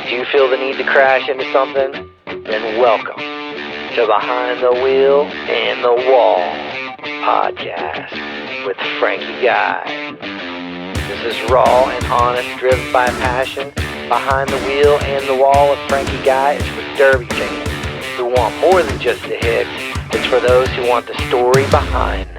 Do you feel the need to crash into something? Then welcome to Behind the Wheel and the Wall podcast with Frankie Guy. This is raw and honest, driven by passion. Behind the Wheel and the Wall with Frankie Guy is for Derby fans who want more than just the hits. It's for those who want the story behind them.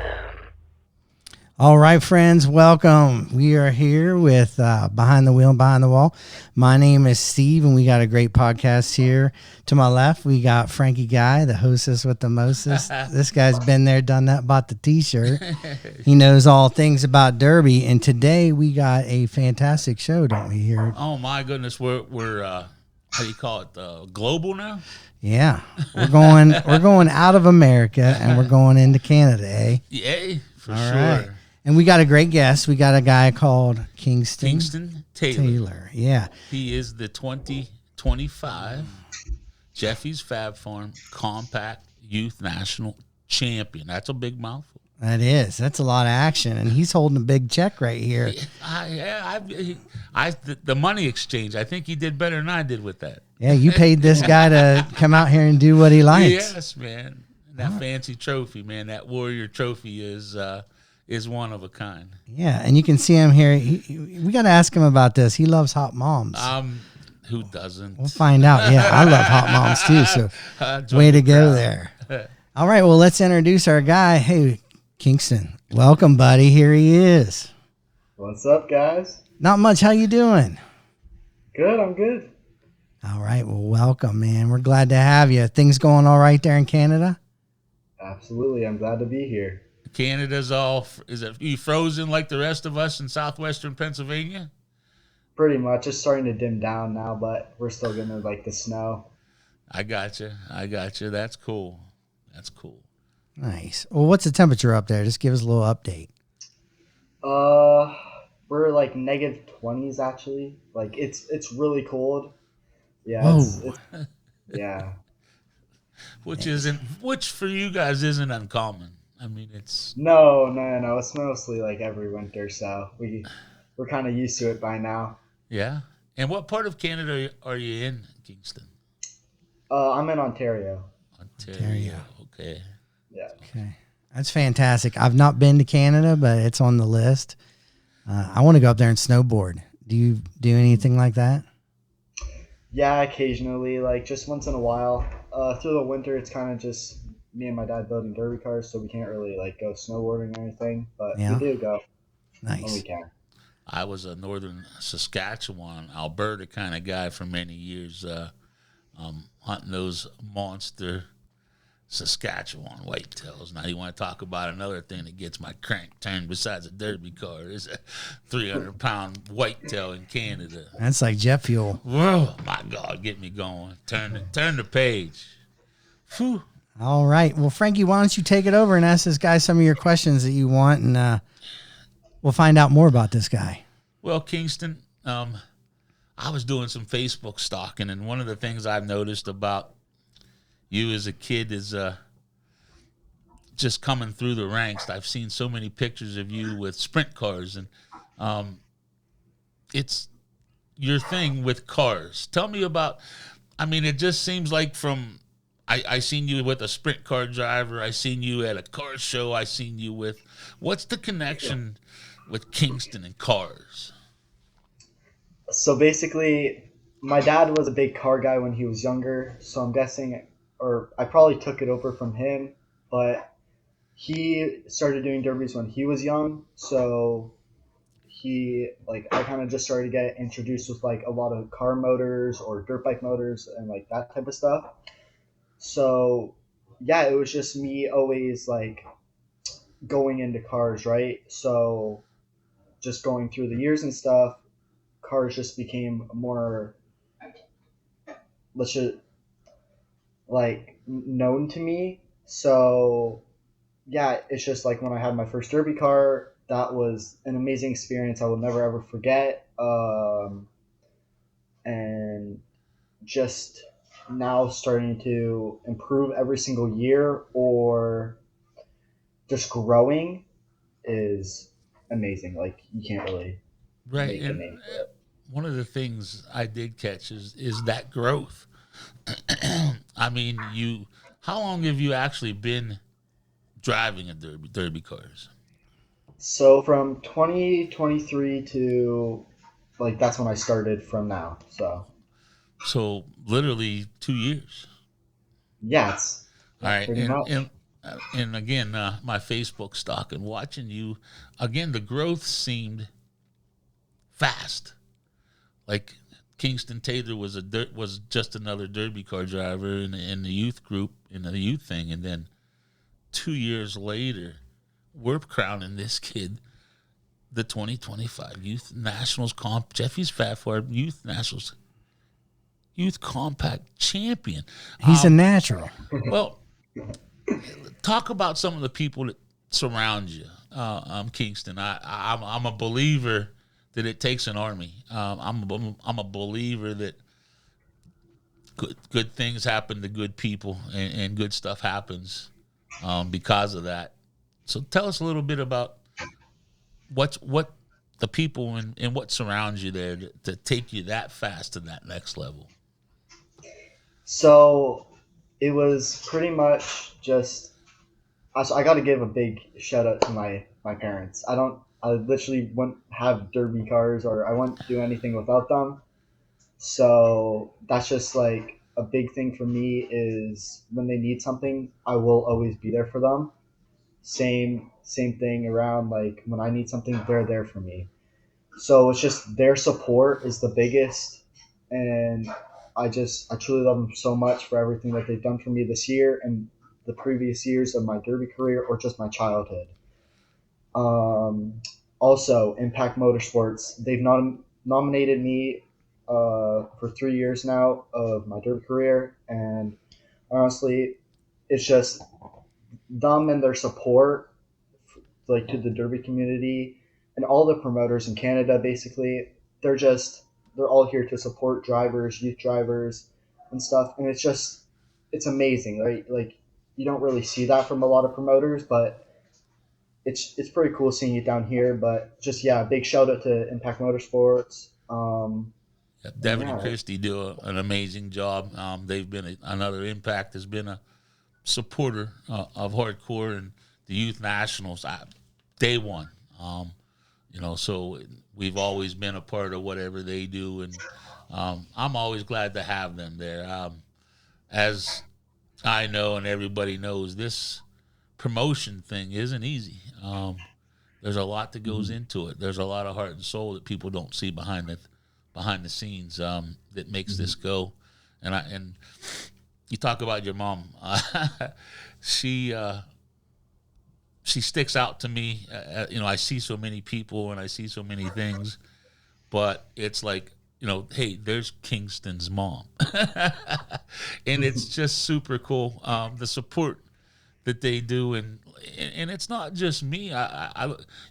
All right, friends, welcome. We are here with Behind the Wheel and Behind the Wall. My name is Steve, and we got a great podcast here. To my left, we got Frankie Guy, the hostess with the mostest. This guy's been there, done that, bought the T-shirt. He knows all things about Derby, and today we got a fantastic show, don't we hear? Oh my goodness, we're how do you call it? Global now? Yeah, we're going out of America and we're going into Canada, eh? Yeah, for all sure. Right. And we got a great guest. We got a guy called Kingston Taylor. Yeah. He is the 2025 Jeffy's Fab Farm Compact Youth National Champion. That's a big mouthful. That is. That's a lot of action. And he's holding a big check right here. The money exchange, I think he did better than I did with that. Yeah, you paid this guy to come out here and do what he likes. Yes, man. That fancy trophy, man. That Warrior trophy is one of a kind. Yeah, and you can see him here. We got to ask him about this. He loves hot moms. Who doesn't? We'll find out. Yeah, I love hot moms too, so way to go there. All right, well, let's introduce our guy. Hey, Kingston, welcome, buddy. Here he is. What's up, guys? Not much. How you doing? Good, I'm good. All right, well, welcome, man. We're glad to have you. Things going all right there in Canada? Absolutely, I'm glad to be here. Canada's you frozen like the rest of us in southwestern Pennsylvania? Pretty much. It's starting to dim down now, but we're still getting like the snow. I got you. That's cool. Nice. Well, what's the temperature up there? Just give us a little update. We're like negative 20s actually. Like it's really cold. Yeah. Whoa. Yeah. Which for you guys isn't uncommon. I mean, it's No. It's mostly like every winter, so we're kind of used to it by now. Yeah. And what part of Canada are you in, Kingston? I'm in Ontario. Ontario. Okay. Yeah. Okay. That's fantastic. I've not been to Canada, but it's on the list. I want to go up there and snowboard. Do you do anything like that? Yeah, occasionally, like just once in a while. Through the winter, it's kind of just me and my dad building derby cars, so we can't really like go snowboarding or anything. But Yeah. we do go Nice. when we can. I was a northern Saskatchewan, Alberta kind of guy for many years, hunting those monster Saskatchewan whitetails. Now you want to talk about another thing that gets my crank turned besides a derby car is a 300-pound whitetail in Canada. That's like jet fuel. Whoa, my God, get me going. Turn the page. Whew. All right. Well, Frankie, why don't you take it over and ask this guy some of your questions that you want, and we'll find out more about this guy. Well, Kingston, I was doing some Facebook stalking, and one of the things I've noticed about you as a kid is just coming through the ranks. I've seen so many pictures of you with sprint cars, and it's your thing with cars. Tell me about, I mean, it just seems like from, I seen you with a sprint car driver, I seen you at a car show, I seen you with, what's the connection with Kingston and cars? So basically, my dad was a big car guy when he was younger, so I'm guessing, or I probably took it over from him, but he started doing derbies when he was young, so I kind of just started to get introduced with like a lot of car motors or dirt bike motors and like that type of stuff. So yeah, it was just me always like going into cars, right? So just going through the years and stuff, cars just became more known to me. So yeah, it's just like when I had my first derby car, that was an amazing experience I will never ever forget. And just now starting to improve every single year or just growing is amazing. Like you can't really Right. make a name for it. one of the things I did catch is that growth. I mean, how long have you actually been driving a derby cars? So from 2023 to like that's when I started from now. So So literally 2 years. yeah, it's All right, pretty much. and again, my Facebook stock and watching you again, the growth seemed fast. Like Kingston Taylor was just another derby car driver in the youth group in the youth thing, and then 2 years later, we're crowning this kid the 2025 Youth Nationals Jeffy's Fat Farm Youth Nationals Youth Compact Champion. He's a natural. Well, talk about some of the people that surround you, Kingston. I'm a believer that it takes an army. I'm a believer that good things happen to good people, and good stuff happens because of that. So tell us a little bit about what the people and what surrounds you there to take you that fast to that next level. So it was pretty much just. I got to give a big shout out to my parents. I literally wouldn't have derby cars or I wouldn't do anything without them. So that's just like a big thing for me is when they need something, I will always be there for them. Same thing around like when I need something, they're there for me. So it's just their support is the biggest, and I truly love them so much for everything that they've done for me this year and the previous years of my derby career or just my childhood. Also, Impact Motorsports, they've nominated me for 3 years now of my derby career, and honestly, it's just them and their support, like to the derby community and all the promoters in Canada. Basically, they're all here to support drivers, youth drivers, and stuff, and it's amazing, right? Like you don't really see that from a lot of promoters, but it's pretty cool seeing it down here. But just yeah, big shout out to Impact Motorsports. And Devin and yeah, Christy do an amazing job. They've been another Impact has been a supporter of hardcore and the youth nationals. Day one. So we've always been a part of whatever they do, and I'm always glad to have them there. As I know and everybody knows, this promotion thing isn't easy. There's a lot that goes into it. There's a lot of heart and soul that people don't see behind the scenes that makes this go. And you talk about your mom. She sticks out to me. I see so many people and I see so many things, but it's like, hey, there's Kingston's mom. And it's just super cool. The support that they do. And it's not just me.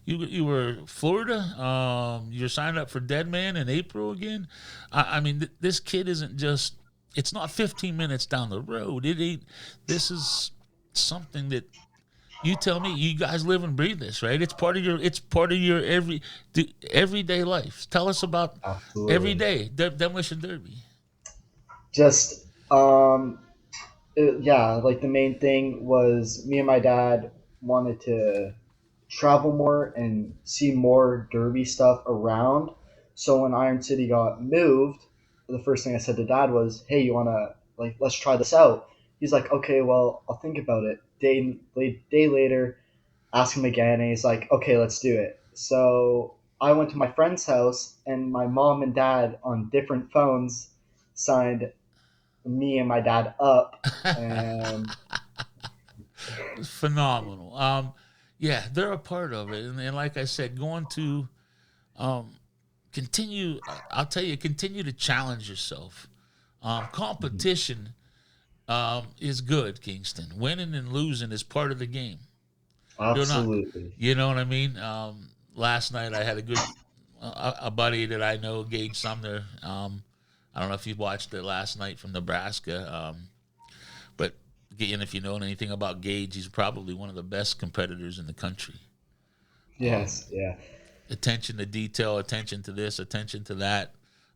You were Florida. You're signed up for Dead Man in April again. I mean, this kid isn't just, it's not 15 minutes down the road. It ain't, this is something that, you tell me, you guys live and breathe this, right? It's part of your everyday life. Tell us about absolutely. every day Demolition Derby. Just yeah, like the main thing was me and my dad wanted to travel more and see more derby stuff around. So when Iron City got moved, the first thing I said to dad was, "Hey, you wanna like let's try this out?" He's like, "Okay, well I'll think about it." Day later, ask him again, and he's like, "Okay, let's do it." So I went to my friend's house, and my mom and dad on different phones signed me and my dad up, and Phenomenal. Yeah, they're a part of it, and like I said, going to continue. I'll tell you, continue to challenge yourself. Competition is good, Kingston. Winning and losing is part of the game. You're not, absolutely. you know what I mean? Last night I had a buddy that I know, Gage Sumner. I don't know if you watched it last night from Nebraska, but and if you know anything about Gage, he's probably one of the best competitors in the country. Yes, yeah. Attention to detail, attention to this, attention to that.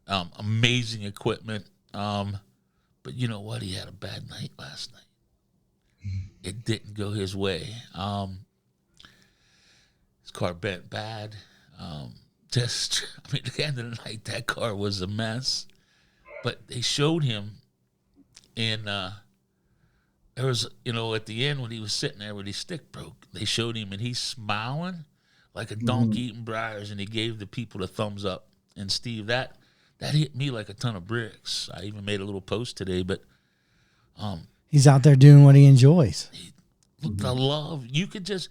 amazing equipment. But you know what? He had a bad night last night. It didn't go his way. His car bent bad. I mean, at the end of the night, that car was a mess. But they showed him in, there was, at the end when he was sitting there with his stick broke, they showed him and he's smiling like a donkey eating briars, and he gave the people a thumbs up. And Steve, that hit me like a ton of bricks. I even made a little post today, but he's out there doing what he enjoys. Look, the love. You could just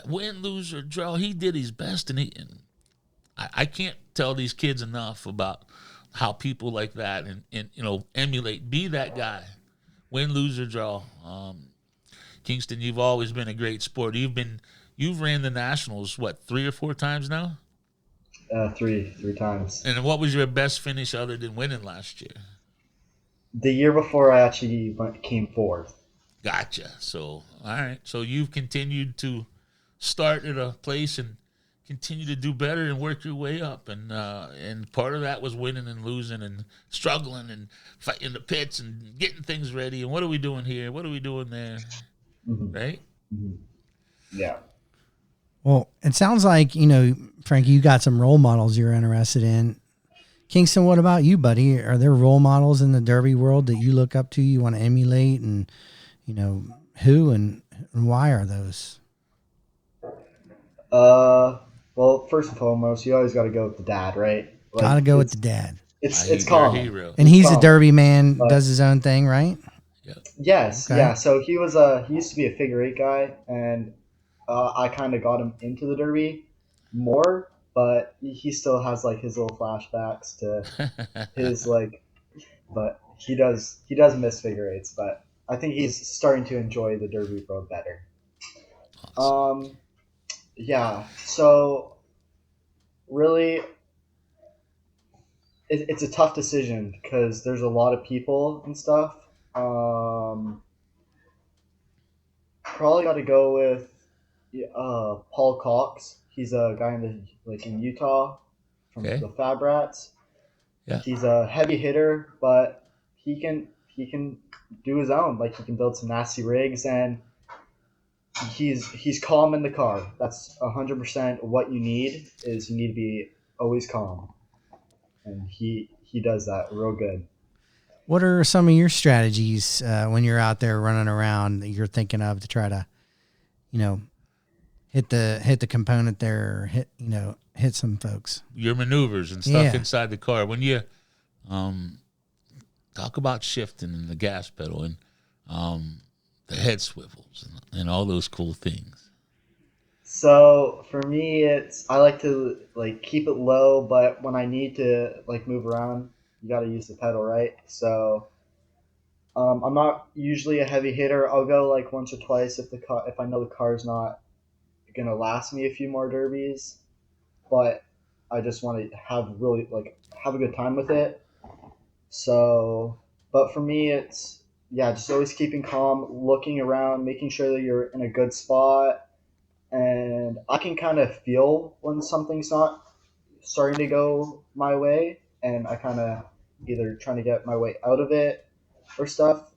win, lose, or draw. He did his best, and I can't tell these kids enough about how people like that and emulate. Be that guy. Win, lose, or draw. Kingston, you've always been a great sport. You've ran the Nationals, 3 or 4 times now? Three times. And what was your best finish other than winning last year? The year before, I actually came 4th. Gotcha. So, all right. So you've continued to start at a place and continue to do better and work your way up. And part of that was winning and losing and struggling and fighting the pits and getting things ready. And what are we doing here? What are we doing there? Right? Yeah. Well, it sounds like, Frankie, you got some role models you're interested in. Kingston, what about you, buddy? Are there role models in the Derby world that you look up to, you want to emulate, and, who and why are those? Well, first and foremost, you always got to go with the dad, right? Got to go with the dad. It's common. Hero. And he's a Derby man, does his own thing, right? Yes, Okay. yeah. So he used to be a figure 8 guy, and I kind of got him into the Derby more, but he still has like his little flashbacks to his but he does miss figure 8s, but I think he's starting to enjoy the Derby world better. Awesome. Yeah. So really, it's a tough decision because there's a lot of people and stuff. Probably got to go with Paul Cox. He's a guy in Utah from the Fab Rats. Yeah. He's a heavy hitter, but he can do his own. Like, he can build some nasty rigs, and he's calm in the car. That's 100% what you need. Is you need to be always calm, and he does that real good. What are some of your strategies when you're out there running around that you're thinking of to try to, hit the component there, hit some folks? Your maneuvers and stuff inside the car. When you talk about shifting and the gas pedal and the head swivels and all those cool things. So for me, I like to keep it low, but when I need to move around, you got to use the pedal, right? So I'm not usually a heavy hitter. I'll go once or twice if I know the car's not gonna last me a few more derbies, but I just want to have a good time with it. So, but for me, it's just always keeping calm, looking around, making sure that you're in a good spot, and I can kind of feel when something's not starting to go my way, and I kind of either trying to get my way out of it or stuff.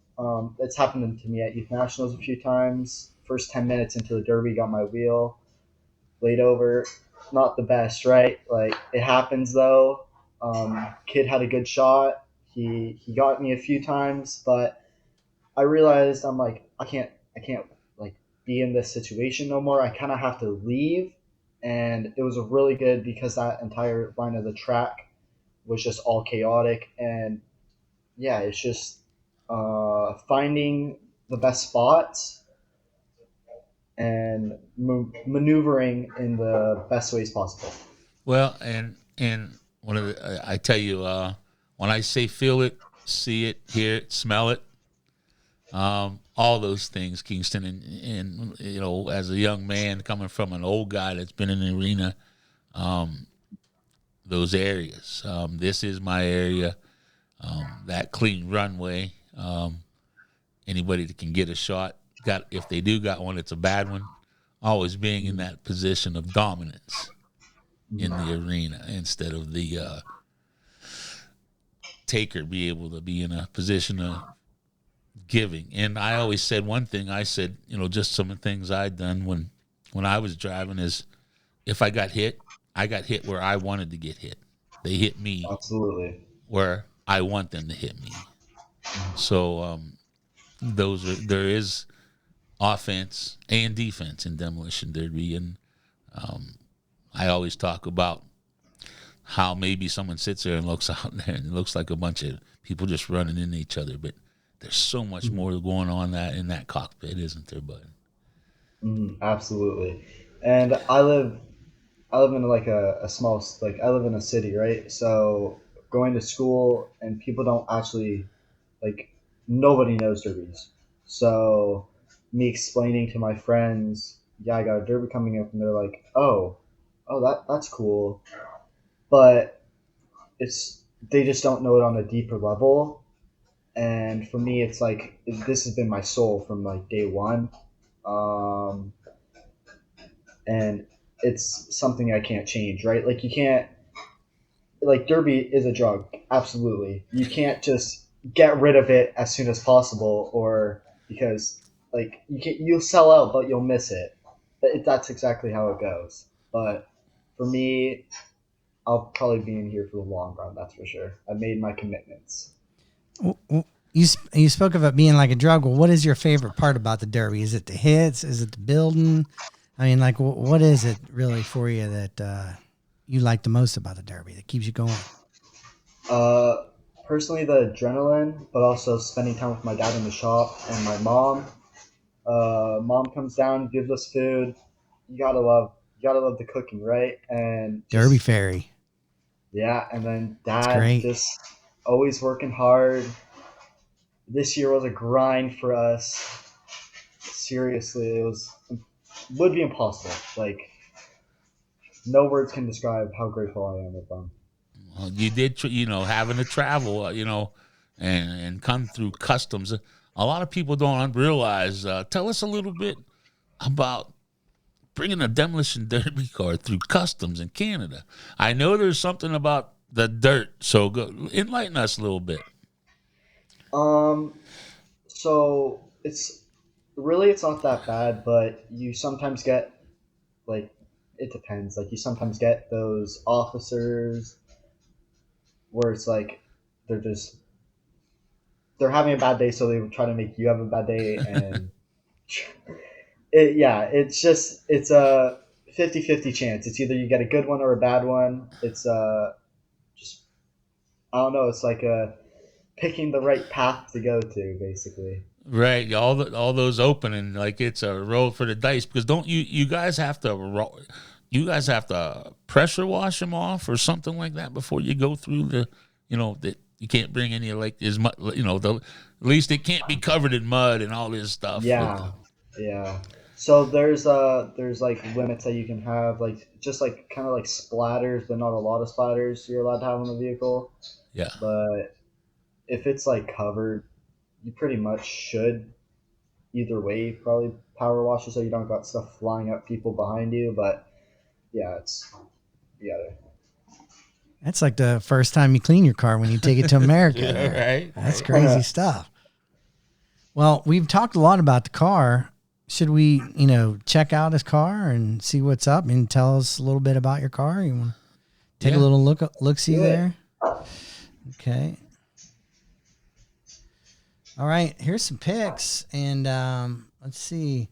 It's happened to me at Youth Nationals a few times. First 10 minutes into the Derby, got my wheel laid over. Not the best, right? It happens though. Kid had a good shot. He got me a few times, but I realized I can't be in this situation no more. I kind of have to leave, and it was really good because that entire line of the track was just all chaotic, and it's just finding the best spots and maneuvering in the best ways possible. Well, and one of I tell you, when I say feel it, see it, hear it, smell it, all those things, Kingston, and as a young man coming from an old guy that's been in the arena, those areas. This is my area. That clean runway. Anybody that can get a shot, if they do got one, it's a bad one. Always being in that position of dominance in the arena instead of the taker be able to be in a position of giving. And I always said one thing. I said, just some of the things I'd done when I was driving is if I got hit where I wanted to get hit. They hit me Absolutely. where I want them to hit me. So there is offense and defense in demolition derby, and I always talk about how maybe someone sits there and looks out there and it looks like a bunch of people just running into each other, but there's so much more going on in that cockpit, isn't there, bud? Absolutely. And I live in like a small, like I live in a city, right? So going to school and people don't actually, like, nobody knows derbies. So me explaining to my friends, yeah, I got a derby coming up, and they're like, oh, that's cool, but it's they just don't know it on a deeper level. And for me, it's like this has been my soul from like day one, um, and it's something I can't change, right? Like you can't, like derby is a drug, absolutely. You can't just get rid of it as soon as possible, or because like you'll sell out, but you'll miss it. That's exactly how it goes. But for me, I'll probably be in here for the long run. That's for sure. I've made my commitments. You spoke of it being like a drug. Well, what is your favorite part about the derby? Is it the hits? Is it the building? I mean, like, what is it really for you that you like the most about the derby that keeps you going? Personally, the adrenaline, but also spending time with my dad in the shop and my mom. Mom comes down, gives us food. You gotta love the cooking, right? And Derby Fairy. yeah, and then That's dad great. just always working hard. This year was a grind for us. Seriously, would be impossible. Like no words can describe how grateful I am with them. Well, you did, having to travel, and come through customs. A lot of people don't realize. Tell us a little bit about bringing a demolition derby car through customs in Canada. I know there's something about the dirt, so go enlighten us a little bit. So it's not that bad, but you sometimes get like it depends. Like you sometimes get those officers where it's like they're just they're having a bad day, so they try to make you have a bad day, and it's a 50-50 chance. It's either you get a good one or a bad one. It's just I don't know. It's like picking the right path to go to, basically. Right, all those opening like it's a roll for the dice, because don't you guys have to pressure wash them off or something like that before you go through that you can't bring any like as much at least it can't be covered in mud and all this stuff. Yeah. So there's like limits that you can have, like just like kind of like splatters, but not a lot of splatters you're allowed to have on the vehicle. Yeah. But if it's like covered, you pretty much should either way probably power wash it so you don't got stuff flying at people behind you. But yeah, you gotta. That's like the first time you clean your car when you take it to America. Yeah, right. That's crazy stuff. Well, we've talked a lot about the car. Should we, check out his car and see what's up and tell us a little bit about your car? You want to take a little look-see there? Okay. All right, here's some pics, and let's see.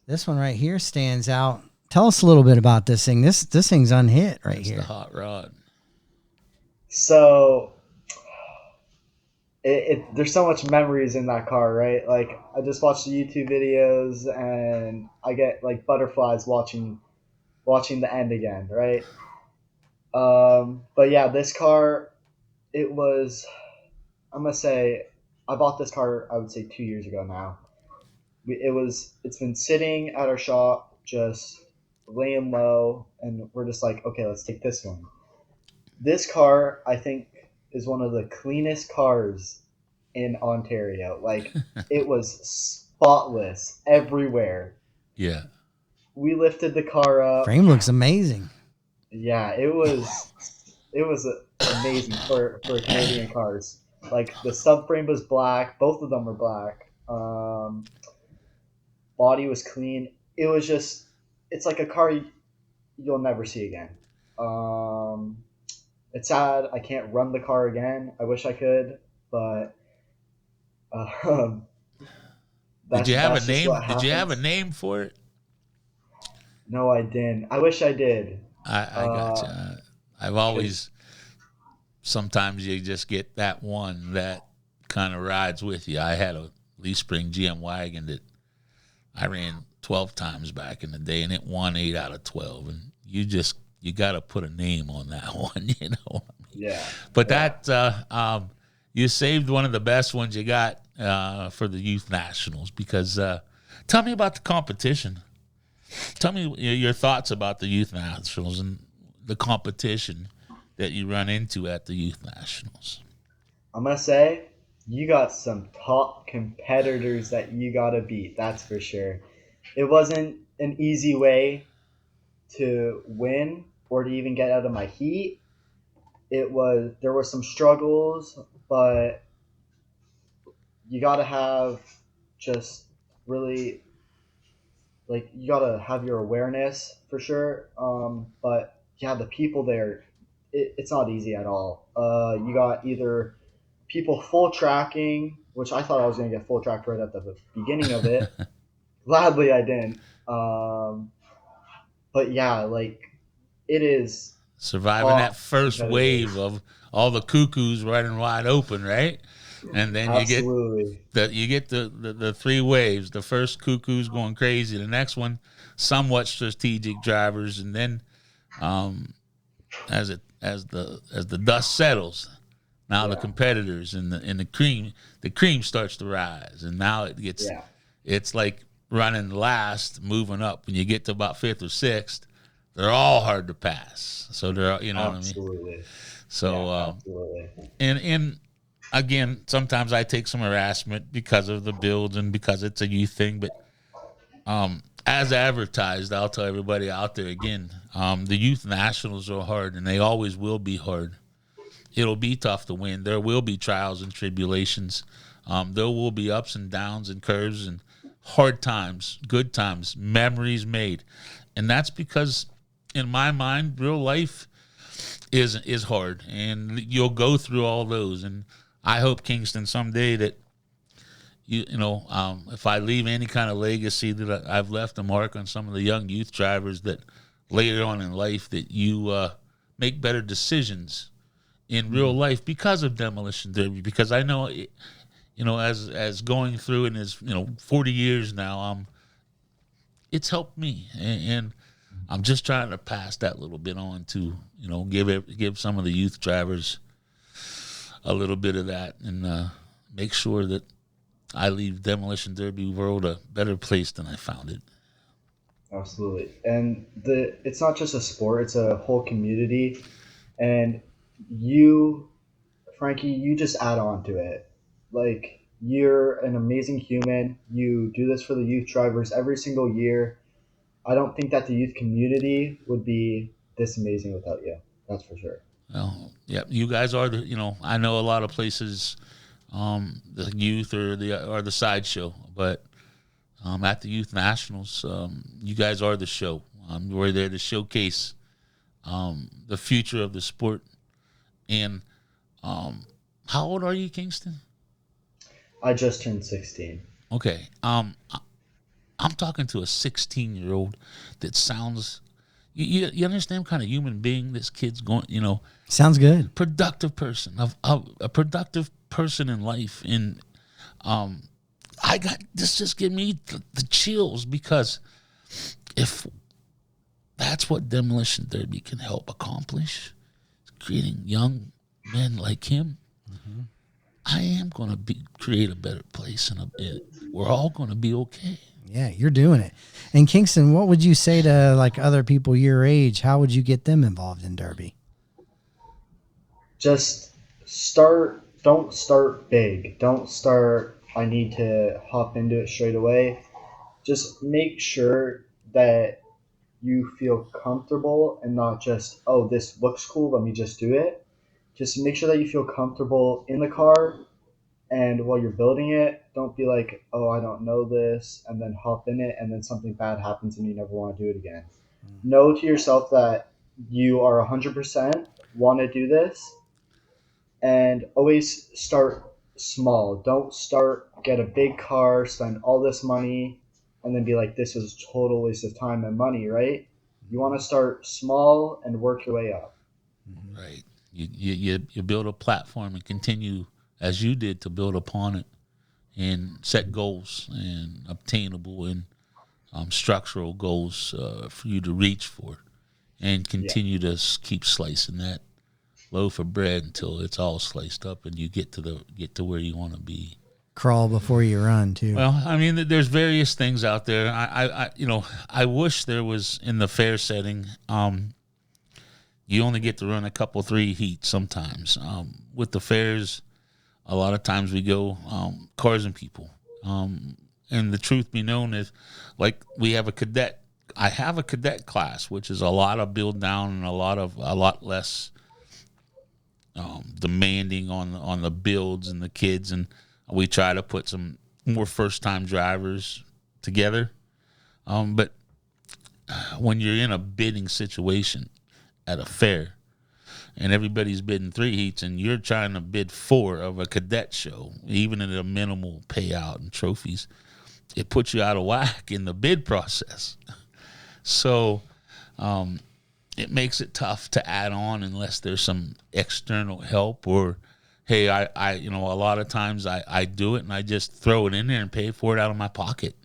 This one right here stands out. Tell us a little bit about this thing. This thing's unhit right here. The hot rod. So there's so much memories in that car, right? Like I just watched the YouTube videos and I get like butterflies watching the end again, right? But yeah, this car, I'm gonna say I bought this car, I would say 2 years ago now. It's been sitting at our shop just laying low, and we're just like, okay, let's take this one. This car, I think, is one of the cleanest cars in Ontario. Like, it was spotless everywhere. Yeah. We lifted the car up. Frame looks amazing. Yeah, it was amazing for Canadian cars. Like the subframe was black, both of them were black. Body was clean. It was just, it's like a car you'll never see again. Um, it's sad I can't run the car again. I wish I could, but um, Did you have a that's just name? what Did you have a happens. name for it? No, I didn't. I wish I did. I got you. I've Cause always, sometimes you just get that one that kind of rides with you. I had a leaf spring GM wagon that I ran 12 times back in the day, and it won 8 out of 12. And you got to put a name on that one, you know. yeah, But yeah. you saved one of the best ones you got for the youth nationals, because tell me about the competition. Tell me your thoughts about the youth nationals and the competition that you run into at the youth nationals. I'm gonna say you got some top competitors that you gotta beat. That's for sure. It wasn't an easy way to win or to even get out of my heat. There were some struggles, but you gotta have just really like you gotta have your awareness for sure. But yeah, the people there, it's not easy at all. You got either people full tracking, which I thought I was gonna get full tracked right at the beginning of it. Gladly, I didn't. But yeah, like it is Surviving that top first wave competitors. of all the cuckoos running wide open, right? And then Absolutely. you get the three waves. The first cuckoo's going crazy. The next one, somewhat strategic drivers, and then um, as the dust settles, now the Yeah. competitors and the cream starts to rise, and now Yeah. it's like running last, moving up. When you get to about fifth or sixth, they're all hard to pass. So they're, you know what I mean. Absolutely. Yeah. So Absolutely. and again, sometimes I take some harassment because of the builds and because it's a youth thing, but as advertised, I'll tell everybody out there again, the youth nationals are hard, and they always will be hard. It'll be tough to win. There will be trials and tribulations. There will be ups and downs and curves and hard times, good times, memories made, and that's because, in my mind, real life is hard, and you'll go through all those. And I hope, Kingston, someday that if I leave any kind of legacy, that I've left a mark on some of the young youth drivers, that later on in life that you make better decisions in real Mhm. life because of Demolition Derby. Because I know, as going through in his 40 years now, it's helped me, and I'm just trying to pass that little bit on to give some of the youth drivers a little bit of that, and make sure that I leave Demolition Derby world a better place than I found it. Absolutely. And it's not just a sport; it's a whole community. And you, Frankie, you just add on to it. Like you're an amazing human. You do this for the youth drivers every single year. I don't think that the youth community would be this amazing without you. That's for sure. Well, yeah, you guys are I know a lot of places, the youth or the sideshow, but at the Youth Nationals, you guys are the show. We're there to showcase the future of the sport. And how old are you, Kingston? I just turned 16. Okay. I'm talking to a 16-year-old that sounds. You understand what kind of human being this kid's going. Sounds good. Productive person of a productive person in life. And I got this. Just give me the chills, because if that's what Demolition Derby can help accomplish, creating young men like him, I am going to create a better place, and we're all going to be okay. Yeah, you're doing it. And Kingston, what would you say to like other people your age? How would you get them involved in Derby? Just start. Don't start big. Don't start. I need to hop into it straight away. Just make sure that you feel comfortable and not just, oh, this looks cool, let me just do it. just make sure that you feel comfortable in the car, and while you're building it, don't be like, oh, I don't know this, and then hop in it, and then something bad happens and you never want to do it again. Know to yourself that you are 100% want to do this, and always start small. Don't get a big car, spend all this money, and then be like, this was a total waste of time and money, right? You want to start small and work your way up. Right. You build a platform and continue, as you did, to build upon it and set goals and obtainable and structural goals for you to reach for, and continue to keep slicing that loaf of bread until it's all sliced up and you get to where you want to be. Crawl before you run, too. Well, I mean, there's various things out there. I wish there was, in the fair setting, you only get to run a couple, 3 heats sometimes. With the fairs, a lot of times we go cars and people. And the truth be known is, like, we have a cadet. I have a cadet class, which is a lot of build down and a lot less demanding on the builds and the kids, and we try to put some more first time drivers together. But when you're in a bidding situation at a fair and everybody's bidding 3 heats and you're trying to bid 4 of a cadet show, even at a minimal payout and trophies, it puts you out of whack in the bid process. So it makes it tough to add on unless there's some external help, or, hey, I a lot of times I do it and I just throw it in there and pay for it out of my pocket.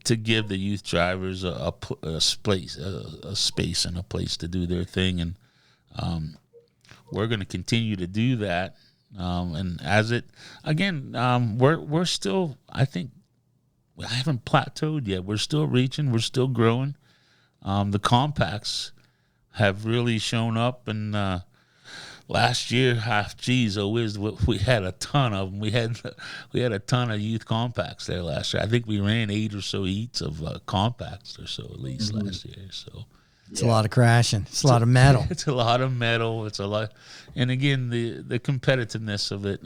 To give the youth drivers a space and a place to do their thing. And we're going to continue to do that. And as it, again, we're still, I think, I haven't plateaued yet. We're still reaching. We're still growing. The compacts have really shown up, and last year, we had a ton of them. We had a ton of youth compacts there last year. I think we ran 8 or so heats of compacts or so, at least last year. So it's a lot of crashing. It's a lot of metal. It's a lot of metal. It's a lot, and again, the competitiveness of it.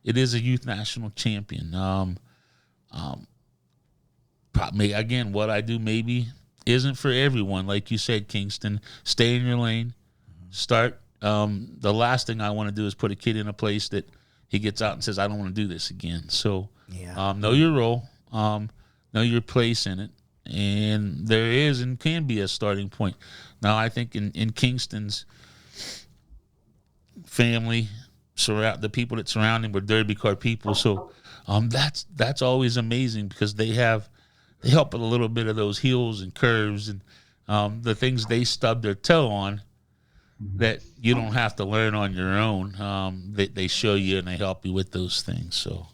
It is a youth national champion. Probably, again, what I do maybe isn't for everyone. Like you said, Kingston, stay in your lane. Start. The last thing I want to do is put a kid in a place that he gets out and says, I don't want to do this again. So know your role, know your place in it. And there is and can be a starting point. Now, I think in Kingston's family, the people that surround him were derby car people. So that's always amazing, because they help with a little bit of those hills and curves and the things they stub their toe on that you don't have to learn on your own. They show you and they help you with those things. So,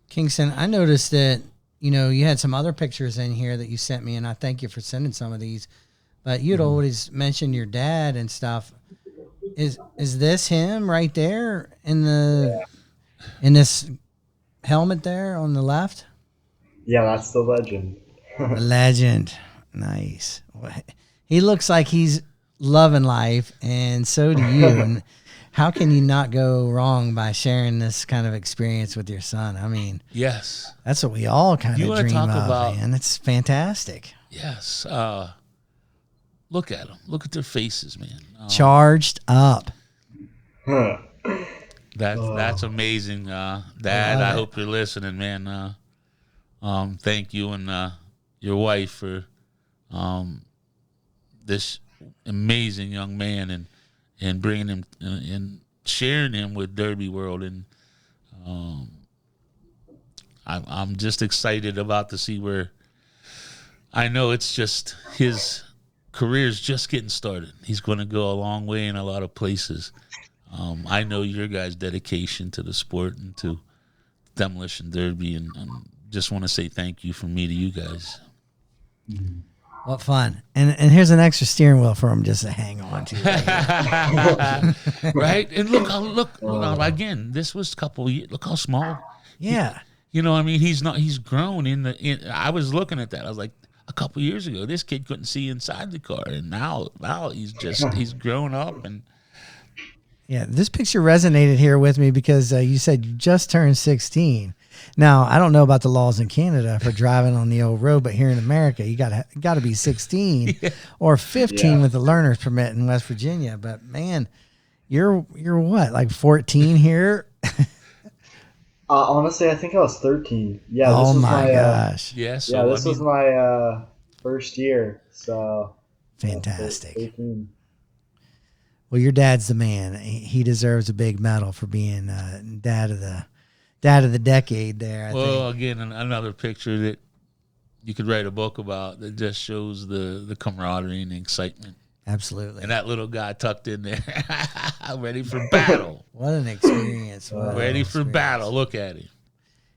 Kingston, I noticed that, you had some other pictures in here that you sent me, and I thank you for sending some of these, but you'd always mentioned your dad and stuff. Is this him right there in this helmet there on the left? Yeah, that's the legend. The legend. Nice. He looks like he's loving life, and so do you. And how can you not go wrong by sharing this kind of experience with your son? I mean, yes, that's what we all kind of dream of, about, man. It's fantastic. Yes. Look at them. Look at their faces, man. Charged up. That's amazing, Dad. I hope you're listening, man. Thank you and your wife for this amazing young man and bringing him and sharing him with Derby World. And I'm just excited about to see where. I know it's just his career's just getting started. He's going to go a long way in a lot of places. I know your guys' dedication to the sport and to Demolition Derby, and just want to say thank you from me to you guys. What fun. And here's an extra steering wheel for him just to hang on to. Right? And look, again, this was a couple of years. Look how small. Yeah. I mean, he's grown I was looking at that. I was like, a couple years ago, this kid couldn't see inside the car, and now he's grown up. And Yeah, this picture resonated here with me because you said you just turned 16. Now, I don't know about the laws in Canada for driving on the old road, but here in America, you got to be 16 or 15 with a learner's permit in West Virginia. But man, you're what, like 14 here? Honestly, I think I was 13. Yeah. Oh This was my my gosh. yeah, so yeah. This was my first year. So Fantastic. 13. Well, your dad's the man. He deserves a big medal for being dad of the decade there. I think. Again, another picture that you could write a book about that just shows the camaraderie and the excitement. Absolutely. And that little guy tucked in there, ready for battle. What an experience. Ready for battle. Look at him.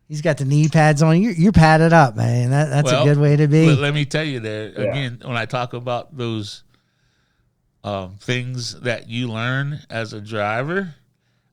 He's got the knee pads on. You're padded up, man. That's a good way to be. Let me tell you there, again, when I talk about those things that you learn as a driver,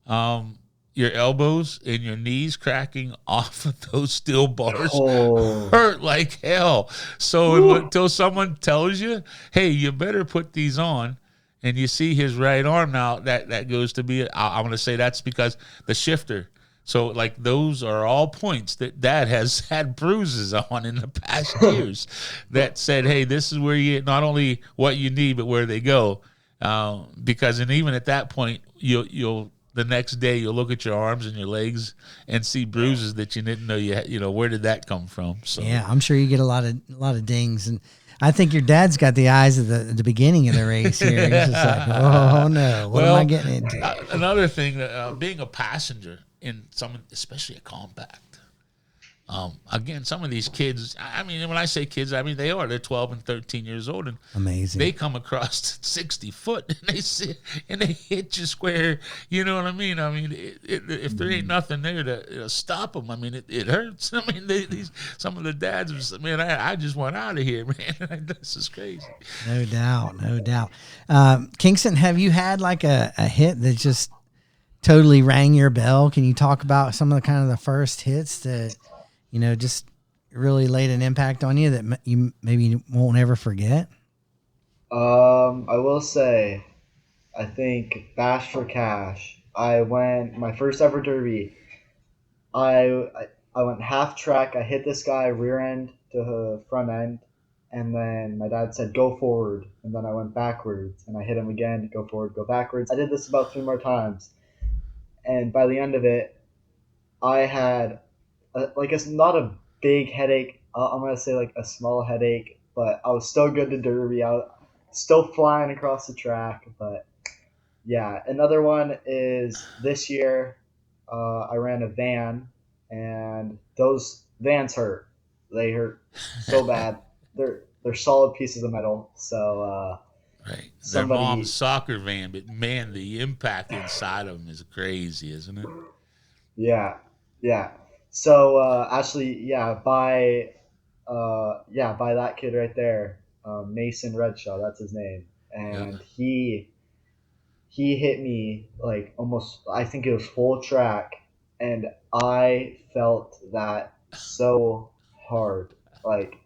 your elbows and your knees cracking off of those steel bars hurt like hell. So until someone tells you, hey, you better put these on, and you see his right arm now, that goes to be, I'm going to say that's because the shifter. So, like, those are all points that Dad has had bruises on in the past years that said, hey, this is where you, not only what you need, but where they go. Because, and even at that point, you'll the next day you'll look at your arms and your legs and see bruises that you didn't know you had. You know, where did that come from? So yeah, I'm sure you get a lot of dings, and I think your dad's got the eyes of the beginning of the race here. He's just like, oh no, what am I getting into? Another thing, being a passenger in especially a compact. Again, some of these kids, I mean, when I say kids, I mean, they're 12 and 13 years old, and amazing. They come across 60 foot and they hit you square. You know what I mean? I mean, if there ain't nothing there to stop them, I mean, it hurts. I mean, some of the dads are just, man, I just want out of here, man. This is crazy. No doubt. Kingston, have you had like a hit that just totally rang your bell? Can you talk about some of the first hits that, you know, just really laid an impact on you that you maybe won't ever forget? I will say, I think Bash for Cash. I went my first ever derby. I went half track. I hit this guy rear end to front end, and then my dad said go forward, and then I went backwards, and I hit him again. Go forward, go backwards. I did this about 3 more times, and by the end of it, I had not a big headache. I'm gonna say like a small headache, but I was still good to derby. I was still flying across the track. But yeah, another one is this year. I ran a van, and those vans hurt. They hurt so bad. They're solid pieces of metal. So right, their mom's soccer van, but man, the impact inside of them is crazy, isn't it? Yeah. So actually, by that kid right there, Mason Redshaw, that's his name, and he hit me like almost, I think it was full track, and I felt that so hard, like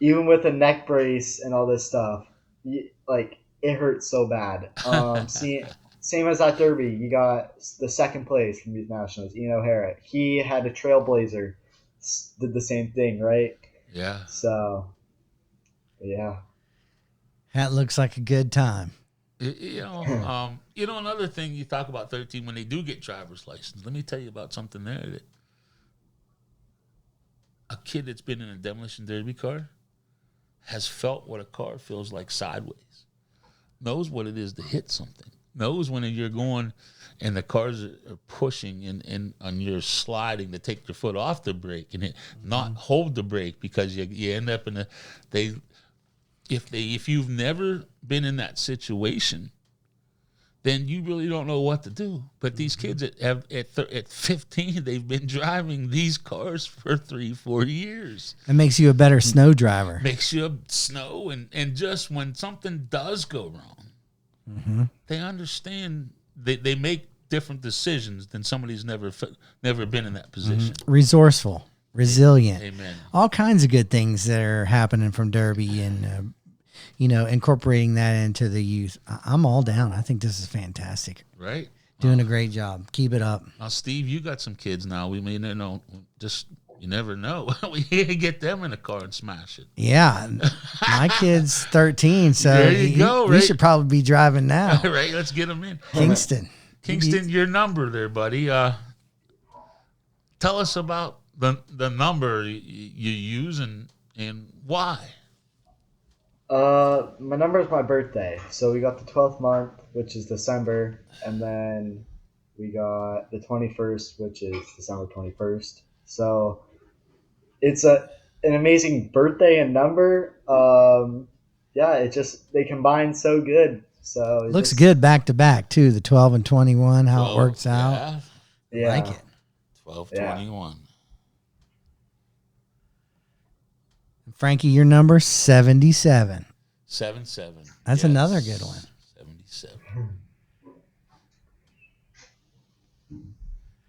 even with a neck brace and all this stuff, like it hurt so bad. Same as that derby, you got the second place from these nationals, Ian O'Hara. He had a Trailblazer, did the same thing, right? Yeah. So, yeah. That looks like a good time. Another thing you talk about 13 when they do get driver's license. Let me tell you about something there that a kid that's been in a demolition derby car has felt what a car feels like sideways, knows what it is to hit something. Knows when you're going and the cars are pushing and you're sliding to take your foot off the brake and not hold the brake because you end up in if you've never been in that situation, then you really don't know what to do. But these kids at 15, they've been driving these cars for 3-4 years. It makes you a better snow driver. Makes you a snow and just when something does go wrong, they understand. They make different decisions than somebody who's never been in that position. Resourceful. resilient. Amen. All kinds of good things that are happening from Derby and, incorporating that into the youth. I'm all down. I think this is fantastic. Right. Doing a great job. Keep it up. Now, Steve, you got some kids now. We may you never know. We get them in a car and smash it. Yeah. My kid's 13, so there you go. we should probably be driving now. Right. Let's get them in. Kingston. Your number there, buddy. Tell us about the number you use and why. My number is my birthday. So we got the 12th month, which is December, and then we got the 21st, which is December 21st. So it's an amazing birthday and number. They combine so good. So it looks good back to back too. The 12 and 21, how it works yeah. out. Yeah. Like it. 12-21. Frankie, your number 77. 7-7. That's another good one. 77.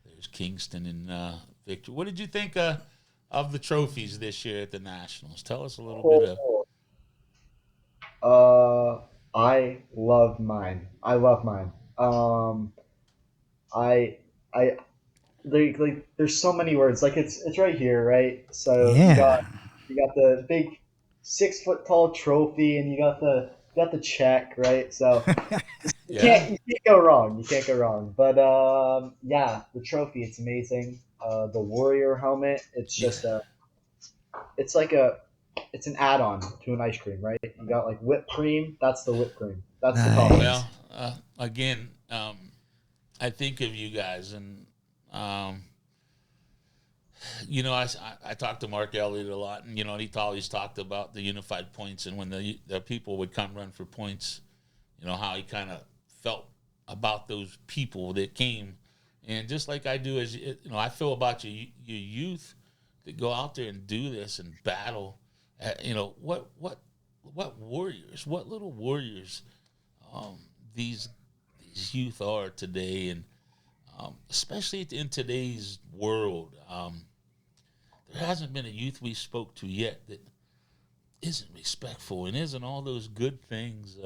There's Kingston and Victor. What did you think of the trophies this year at the Nationals? Tell us a little bit of. I love mine. There's so many words. Like it's right here, right? So Yeah. you got the big 6-foot tall trophy, and you got the check, right? So you can't go wrong. You can't go wrong. But the trophy, it's amazing. The Warrior helmet, it's just it's an add-on to an ice cream, right? You got like whipped cream. That's the whipped cream. That's the top. Well, again, I think of you guys, and I talked to Mark Elliott a lot, and he always talked about the unified points, and when the people would come run for points, how he kind of felt about those people that came, and just like I do, as I feel about your youth that go out there and do this and battle. What warriors, what little warriors, these youth are today, and especially in today's world. There hasn't been a youth we spoke to yet that isn't respectful and isn't all those good things.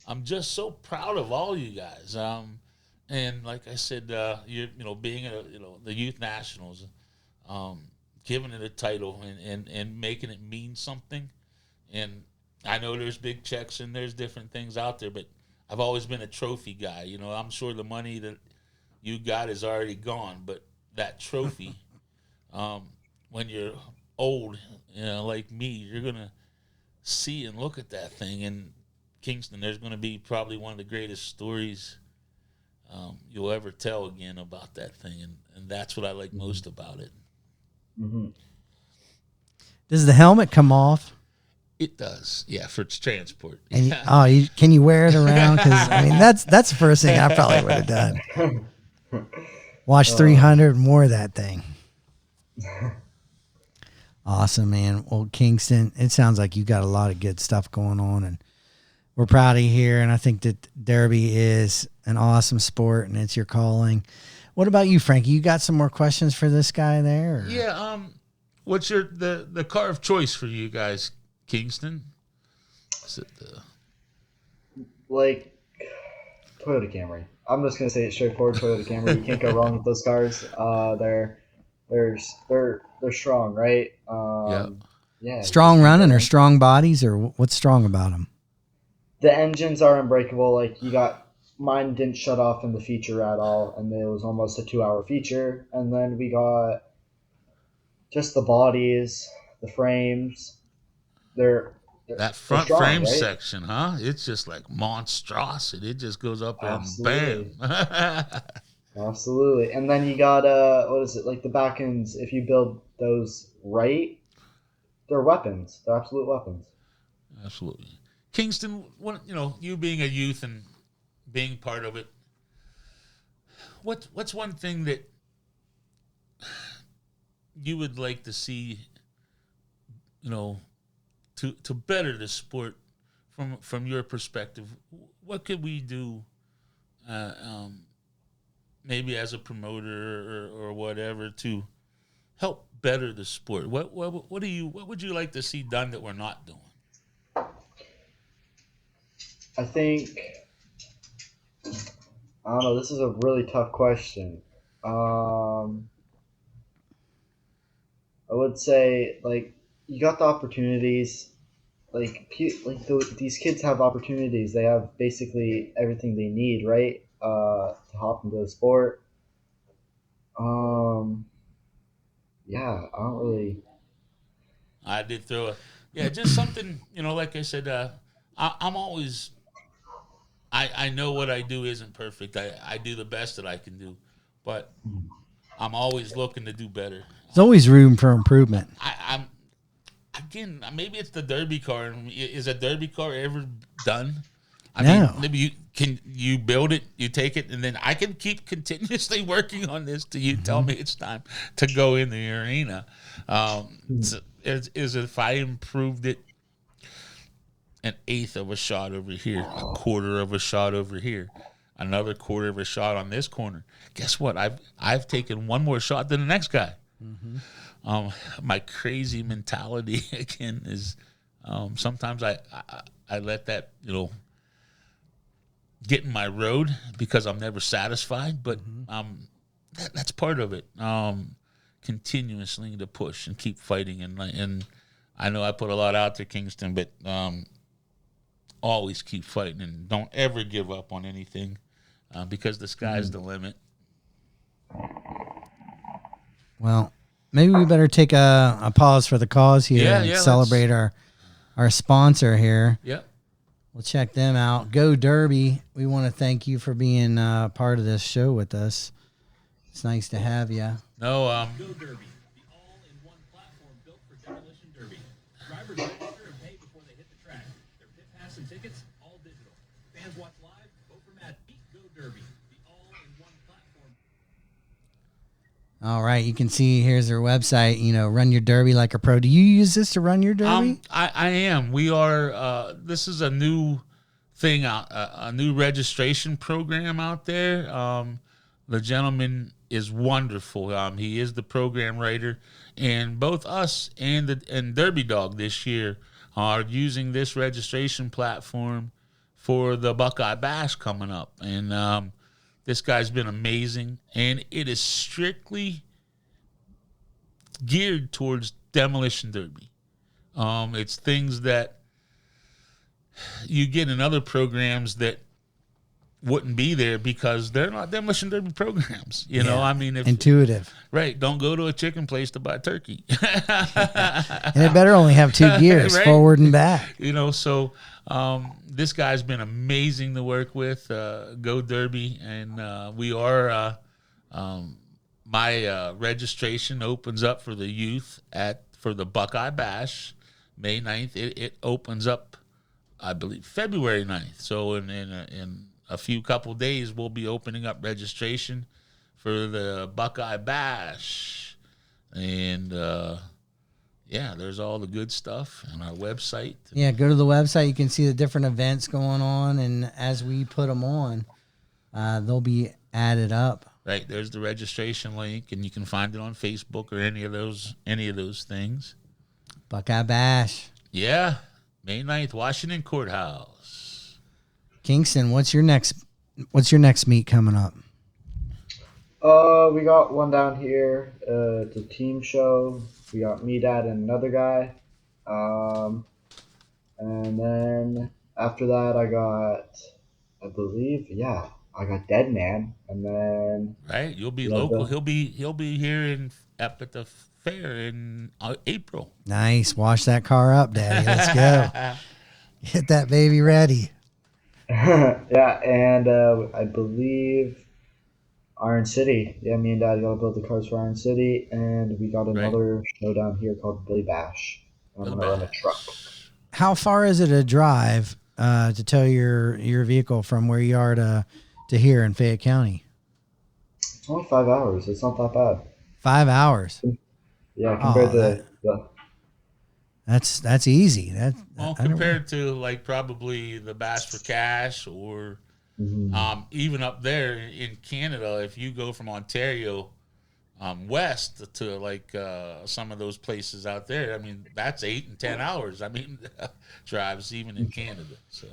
I'm just so proud of all you guys. And like I said, being the Youth Nationals, giving it a title and making it mean something. And I know there's big checks and there's different things out there, but I've always been a trophy guy. I'm sure the money that you got is already gone, but that trophy, when you're old, like me, you're going to see and look at that thing. And Kingston, there's going to be probably one of the greatest stories you'll ever tell again about that thing. And that's what I like most about it. Mm-hmm. Does the helmet come off? It does, yeah, for its transport. And can you wear it around? Because that's the first thing I probably would have done. Watch 300 more of that thing. Awesome, man. Well, Kingston, it sounds like you got a lot of good stuff going on, and we're proud of you here. And I think that Derby is an awesome sport, and it's your calling. What about you, Frankie? You got some more questions for this guy there? Or? Yeah. What's the car of choice for you guys, Kingston? Is it like Toyota Camry? I'm just gonna say it straightforward. Toyota Camry. You can't go wrong with those cars. They're strong, right? Yeah. Strong running or strong bodies, or what's strong about them? The engines are unbreakable. Like mine didn't shut off in the feature at all, and it was almost a 2-hour feature. And then we got just the bodies, the frames. That front strong, frame right? section, huh? It's just like monstrosity. It just goes up and bam. Absolutely. And then you got like the back ends, if you build those right, they're weapons. They're absolute weapons. Absolutely. Kingston, you being a youth and being part of it, what's one thing that you would like to see, to better the sport from your perspective? What could we do, maybe as a promoter or whatever, to help better the sport? What would you like to see done that we're not doing? I think, I don't know, this is a really tough question. I would say, like, you got the opportunities. These kids have opportunities. They have basically everything they need, right? To hop into the sport. Um, yeah, I don't really. I did throw just something, like I said, I'm always, I know what I do isn't perfect. I do the best that I can do, but I'm always looking to do better. There's always room for improvement. I'm again, maybe it's the derby car. Is a derby car ever done? I mean, maybe you build it, you take it, and then I can keep continuously working on this till you tell me it's time to go in the arena. Is if I improved it an eighth of a shot over here, a quarter of a shot over here, another quarter of a shot on this corner. Guess what? I've taken one more shot than the next guy. My crazy mentality again is sometimes I let that get in my road because I'm never satisfied, but that's part of it. Continuously to push and keep fighting, and I know I put a lot out there, Kingston, but always keep fighting and don't ever give up on anything because the sky's the limit. Well, maybe we better take a pause for the cause here and celebrate our sponsor here. Yep. We'll check them out. Go Derby. We want to thank you for being part of this show with us. It's nice to have you. No, Go Derby, the all-in-one platform built for demolition derby. Drivers register and pay before they hit the track. Their pit pass and tickets, all digital. Fans watch live, vote for Matt, beat Go Derby, the all-in-one platform. All right, you can see here's their website. Run your derby like a pro. Do you use this to run your derby? I am. We are. This is a new thing out, a new registration program out there. The gentleman is wonderful. He is the program writer, and both us and Derby Dog this year are using this registration platform for the Buckeye Bash coming up. And this guy's been amazing, and it is strictly geared towards demolition derby. It's things that you get in other programs that wouldn't be there because they're not demolition derby programs. I mean, intuitive. Right. Don't go to a chicken place to buy turkey. And it better only have two gears, right? Forward and back. So this guy's been amazing to work with. Go Derby. And we are, my registration opens up for the youth for the Buckeye Bash, May 9th. It opens up, I believe, February 9th. So in a few couple days, we'll be opening up registration for the Buckeye Bash. And, there's all the good stuff on our website. Yeah, go to the website. You can see the different events going on. And as we put them on, they'll be added up. Right, there's the registration link, and you can find it on Facebook or any of those things. Buckeye Bash. Yeah, May 9th, Washington Courthouse. Kingston, what's your next meet coming up? We got one down here. It's a team show. We got me, Dad, and another guy. And then after that, I got Dead Man, and then right, you'll be local. He'll be here up at the fair in April. Nice, wash that car up, Daddy. Let's go. Get that baby ready. Yeah, and I believe Iron City. Yeah, me and Dad got to build the cars for Iron City, and we got another show down here called Billy Bash. I'm gonna run a truck. How far is it a drive to tow your vehicle from where you are to here in Fayette County? It's only 5 hours. It's not that bad. 5 hours. Yeah, compared to that's easy. Compared to like probably the Bash for Cash or even up there in Canada, if you go from Ontario west to like some of those places out there. I mean, that's 8 and 10 hours. I mean, drives even in Canada. So,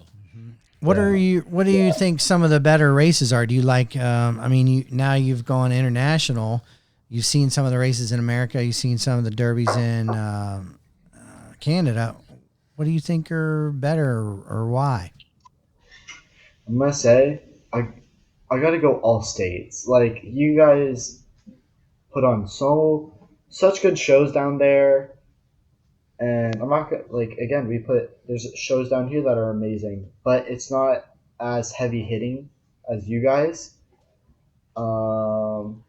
What do you think some of the better races are? Do you like? I mean, now you've gone international. You've seen some of the races in America. You've seen some of the derbies in Canada. What do you think are better, or why? I'm gonna say I gotta go all states. Like you guys put on such good shows down there, and I'm not gonna like again. There's shows down here that are amazing, but it's not as heavy hitting as you guys. Um,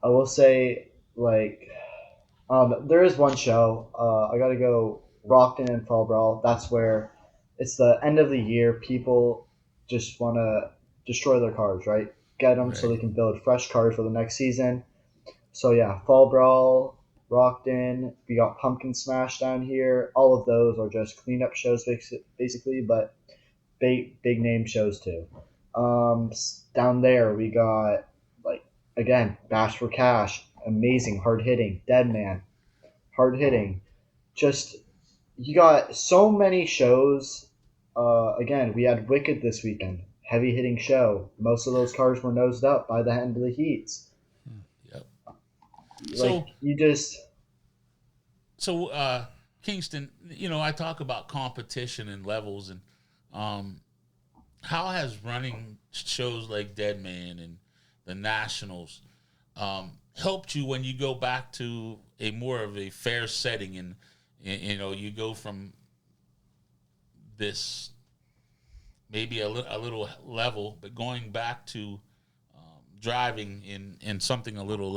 I will say like there is one show. I gotta go Rockton and Fall Brawl. That's where it's the end of the year. People just want to destroy their cars, right? Get them so right. they can build fresh cars for the next season. So yeah, Fall Brawl, Rockton. We got Pumpkin Smash down here. All of those are just cleanup shows, basically, but big name shows too. Down there we got like again Bash for Cash, amazing, hard hitting, Dead Man, hard hitting. Just you got so many shows. Again, we had Wicked this weekend, heavy hitting show. Most of those cars were nosed up by the end of the heats. Yep. Like So, you just Kingston, I talk about competition and levels, and how has running shows like Dead Man and the Nationals helped you when you go back to a more of a fair setting, and you go from this maybe a little level, but going back to driving in something a little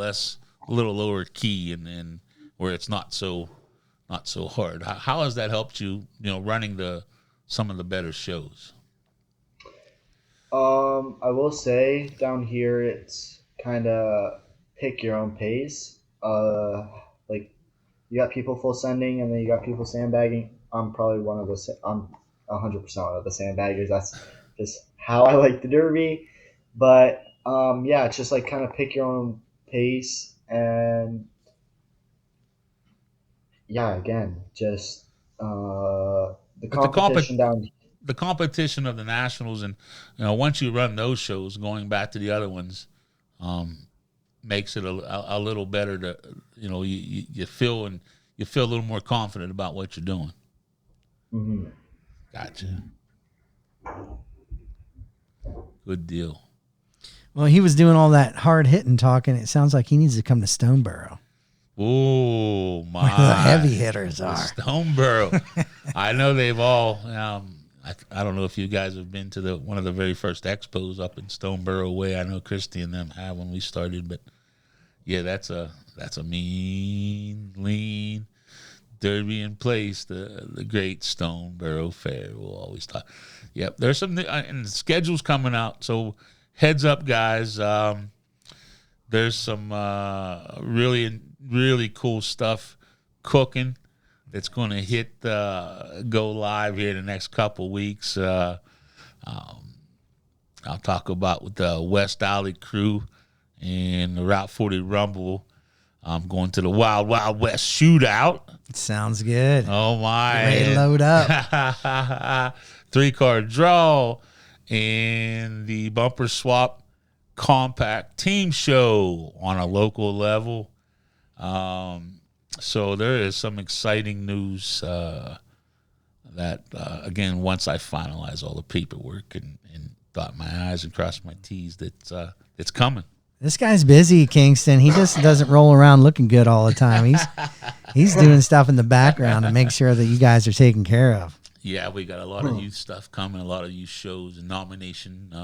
lower key, and where it's not so hard. How has that helped you? Running some of the better shows. I will say down here it's kind of pick your own pace. Like you got people full sending, and then you got people sandbagging. I'm probably one of the. I'm 100% one of the sandbaggers. That's just how I like the derby. But yeah, it's just like kind of pick your own pace, and yeah, again, just the But competition down. the competition of the Nationals, and once you run those shows, going back to the other ones, makes it a little better to you feel a little more confident about what you're doing. Mhm. Gotcha. Good deal. Well, he was doing all that hard hitting talking. It sounds like he needs to come to Stoneboro, Oh my! where the heavy hitters are. Stoneboro. I know they've all. I don't know if you guys have been to one of the very first expos up in Stoneboro way. I know Christy and them have when we started, but yeah, that's a mean, lean derby in place. The great Stoneboro Fair. We'll always talk. Yep, there's some and the schedule's coming out. So heads up, guys. There's some really cool stuff cooking. It's going to hit go live here in the next couple weeks. I'll talk about with the West Alley crew and the Route 40 Rumble. I'm going to the Wild Wild West Shootout. Sounds good. Oh my! Ready to load up. 3-card draw and the bumper swap compact team show on a local level. So there is some exciting news that, again, once I finalize all the paperwork and dot my I's and cross my T's, that it's coming. This guy's busy, Kingston. He just doesn't roll around looking good all the time. He's doing stuff in the background to make sure that you guys are taken care of. Yeah, we got a lot of youth stuff coming, a lot of youth shows and nomination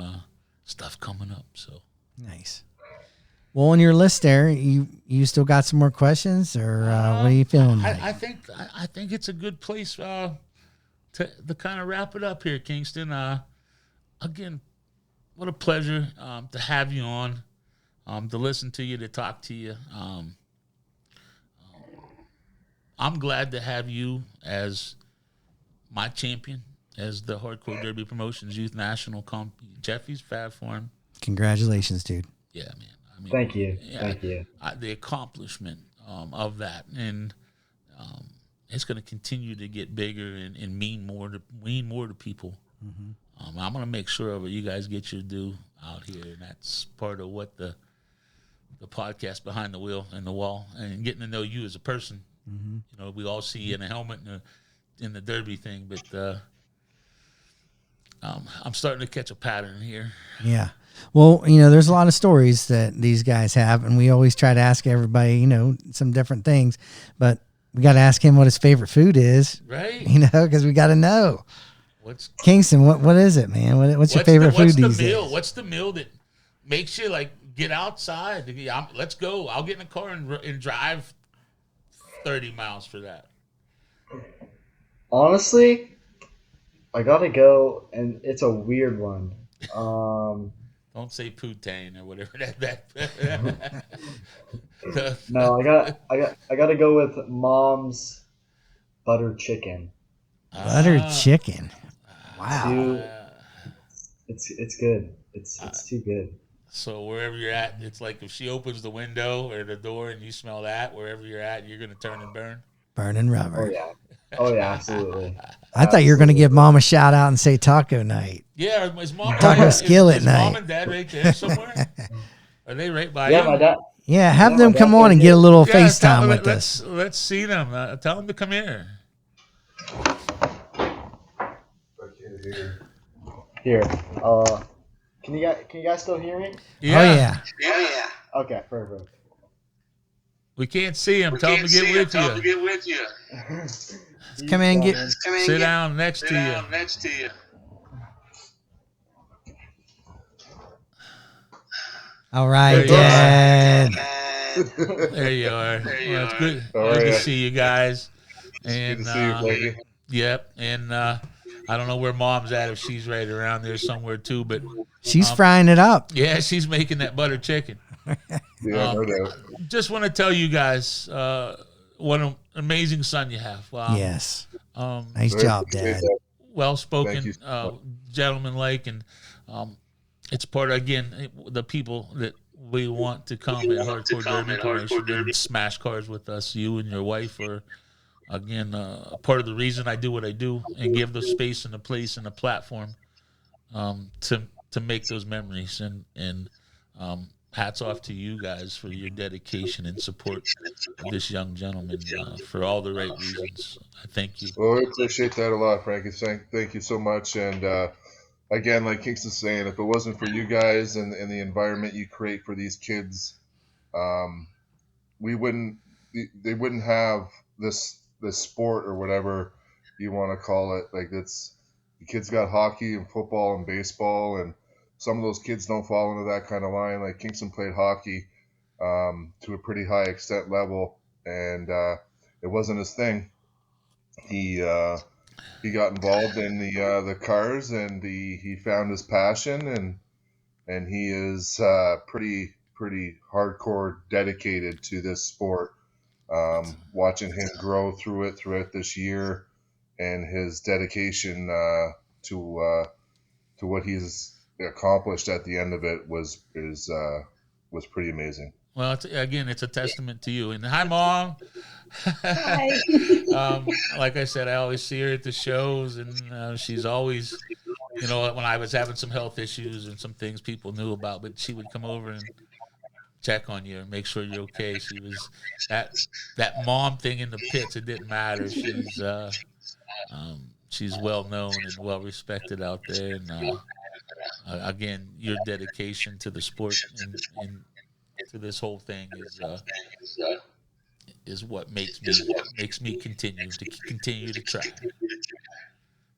stuff coming up. So nice. Well, on your list there, you still got some more questions, or what are you feeling like? I think it's a good place to kind of wrap it up here, Kingston. Again, what a pleasure to have you on, to listen to you, to talk to you. I'm glad to have you as my champion, as the Hardcore Derby Promotions Youth National Jeffy's Fab Forum. Congratulations, dude. Yeah, man. I mean, Thank you. yeah, Thank you. the accomplishment of that, and it's going to continue to get bigger and mean more to people. I'm going to make sure of it. You guys get your due out here, and that's part of what the podcast Behind the Wheel and the Wall, and getting to know you as a person. You know, we all see you in a helmet and in the derby thing, but I'm starting to catch a pattern here. Yeah. Well, you know, there's a lot of stories that these guys have, and we always try to ask everybody, you know, some different things, but we got to ask him what his favorite food is, Right? you know, because we got to know. What's Kingston, what is it, man? What's your favorite food these days? What's the meal that makes you like get outside? Let's go. I'll get in a car and drive 30 miles for that. Honestly, I gotta go, and it's a weird one. Don't say poutine or whatever that. No, I gotta go with Mom's butter chicken. Butter chicken. Wow. Dude, it's good. It's too good. So wherever you're at, it's like if she opens the window or the door and you smell that, wherever you're at, you're gonna turn and burn. Burning rubber. Oh yeah, absolutely. I thought you were going to give Mom a shout out and say taco night. Yeah, is Mom Taco skillet is night. Mom and Dad right there somewhere? Are they right by Yeah, you? my dad. Yeah, have Yeah, them my come dad on and did. get a little Yeah, FaceTime with us. Let's see them. Tell them to come here. Here. Can you guys still hear me? Yeah. Oh, yeah. Okay, perfect. We can't see him. Tell him to get with you. Come in and get. Sit down next to you. All right, There you Dad. There you are. Well, it's good. All Good to right. see you guys. And Good to see you, Frankie. yep. And I don't know where Mom's at, if she's right around there somewhere too. But She's frying it up. yeah, she's making that butter chicken. Yeah, no doubt. Just want to tell you guys what an amazing son you have. Wow. Yes. Um, Nice job, Dad. well spoken, Thank you so much. gentleman like, and it's part of, again, the people that we want to come at Hardcore Derby Promotion and smash cars with us. You and your wife are, again, part of the reason I do what I do and give the space and the place and the platform to make those memories. And hats off to you guys for your dedication and support of this young gentleman for all the right reasons. I thank you. Well, I appreciate that a lot, Frankie. Thank you so much. And again, like Kingston's saying, if it wasn't for you guys and the environment you create for these kids, they wouldn't have this sport or whatever you want to call it. Like, the kids got hockey and football and baseball, and some of those kids don't fall into that kind of line. Like, Kingston played hockey to a pretty high extent level, and it wasn't his thing. He got involved in the cars, and he found his passion, and he is pretty hardcore dedicated to this sport. Watching him grow throughout this year, and his dedication to what he's accomplished at the end of it was pretty amazing. Well, it's a testament to you. And hi, Mom. Hi. Like I said, I always see her at the shows, and she's always, when I was having some health issues and some things people knew about, but she would come over and check on you and make sure you're okay. She was that mom thing in the pits. It didn't matter. She's well known and well respected out there. And again, your dedication to the sport and to this whole thing is what makes me continue to try.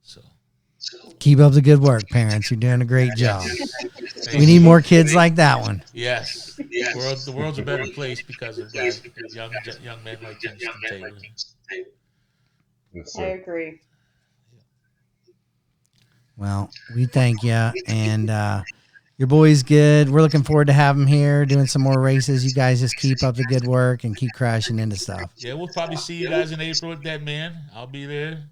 So Keep up the good work, parents. You're doing a great job. We need more kids like that one. yes, the world's a better place because of guys, young men like Kingston Taylor. Yes, I sir. agree. Well, we thank you, and your boy's good. We're looking forward to having him here, doing some more races. You guys just keep up the good work and keep crashing into stuff. Yeah, we'll probably see you guys in April at Dead Man. I'll be there.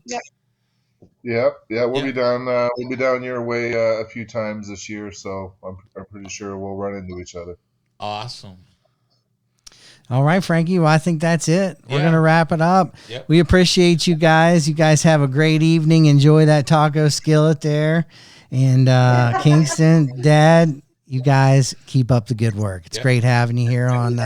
Yeah, we'll be down. We'll be down your way a few times this year, so I'm pretty sure we'll run into each other. Awesome. All right, Frankie. Well, I think that's it. We're Yeah. going to wrap it up. Yep. We appreciate you guys. You guys have a great evening. Enjoy that taco skillet there. And Kingston, Dad, you guys keep up the good work. It's Yep. great having you here on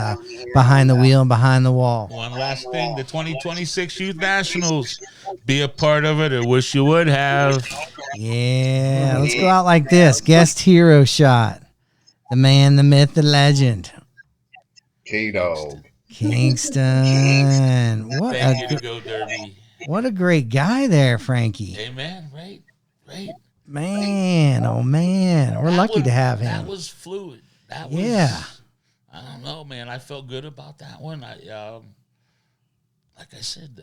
Behind the Wheel and Behind the Wall. One last thing, the 2026 Youth Nationals. Be a part of it. I wish you would have. Yeah, let's go out like this. Guest hero shot. The man, the myth, the legend. K-Dog. Kingston. Thank you to Go Derby. What a great guy there, Frankie. Amen. Right. Man, oh man. We're lucky to have him. That was fluid. That was, Yeah. I don't know, man. I felt good about that one. Like I said,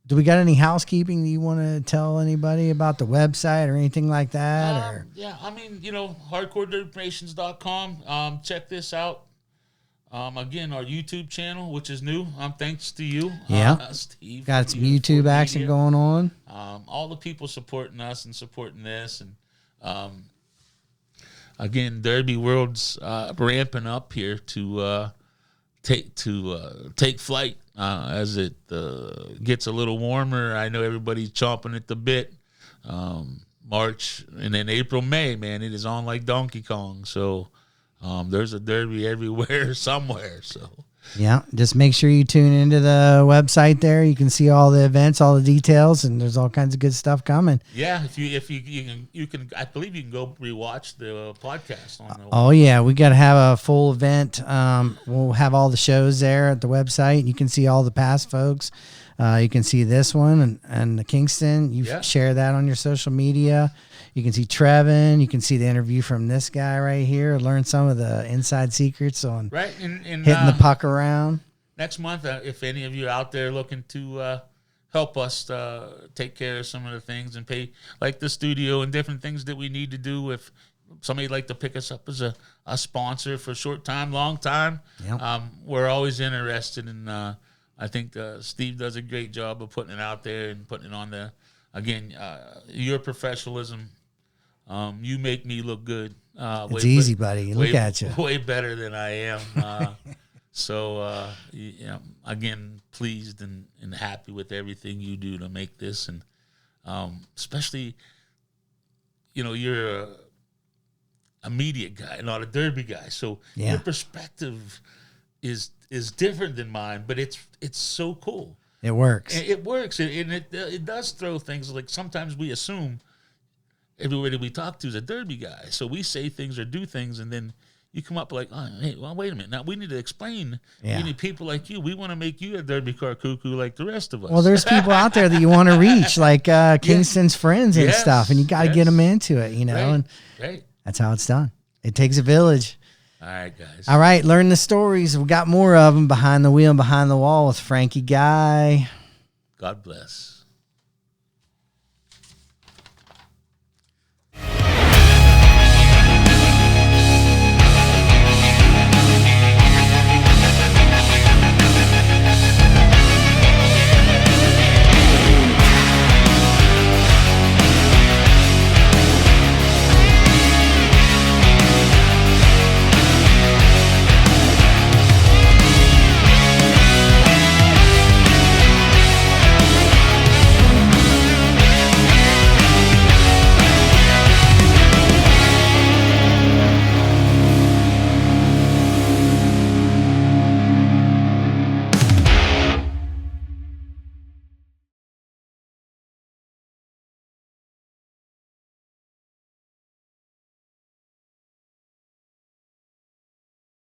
Do we got any housekeeping that you want to tell anybody about the website or anything like that? Or yeah, I mean, hardcoredirtynations.com. Check this out. Again, our YouTube channel, which is new. Thanks to you, Yeah. Steve. got some Beautiful YouTube action Media. going on. All the people supporting us and supporting this, and again, Derby World's ramping up here to take flight as it gets a little warmer. I know everybody's chomping at the bit. March and then April, May, man, it is on like Donkey Kong. So there's a Derby everywhere, somewhere. So. Yeah, just make sure you tune into the website there. You can see all the events, all the details, and there's all kinds of good stuff coming. Yeah, if you can, I believe you can go rewatch the podcast on the. Oh yeah, we got to have a full event. We'll have all the shows there at the website. You can see all the past folks. You can see this one and the Kingston. You share that on your social media. You can see Trevin. You can see the interview from this guy right here. Learn some of the inside secrets on and hitting the puck around. Next month, if any of you out there looking to help us take care of some of the things and pay, like the studio and different things that we need to do, if somebody'd like to pick us up as a sponsor for short time, long time, we're always interested in. I think Steve does a great job of putting it out there and putting it on the. Again, your professionalism. You make me look good. It's easy, buddy. Look at you. Way better than I am. So, again, pleased and happy with everything you do to make this. And especially, you're a media guy, not a Derby guy. So your perspective is different than mine, but it's so cool. It works. It works. And it does throw things like sometimes we assume everybody we talk to is a Derby guy. So we say things or do things, and then you come up like, oh, hey, well, wait a minute. Now we need to explain. Yeah. We need people like you. We want to make you a Derby car cuckoo like the rest of us. Well, there's people out there that you want to reach, like Kingston's friends and stuff, and you got to get them into it, and that's how it's done. It takes a village. All right, guys. All right, learn the stories. We got more of them behind the wheel and behind the wall with Frankie Guy. God bless.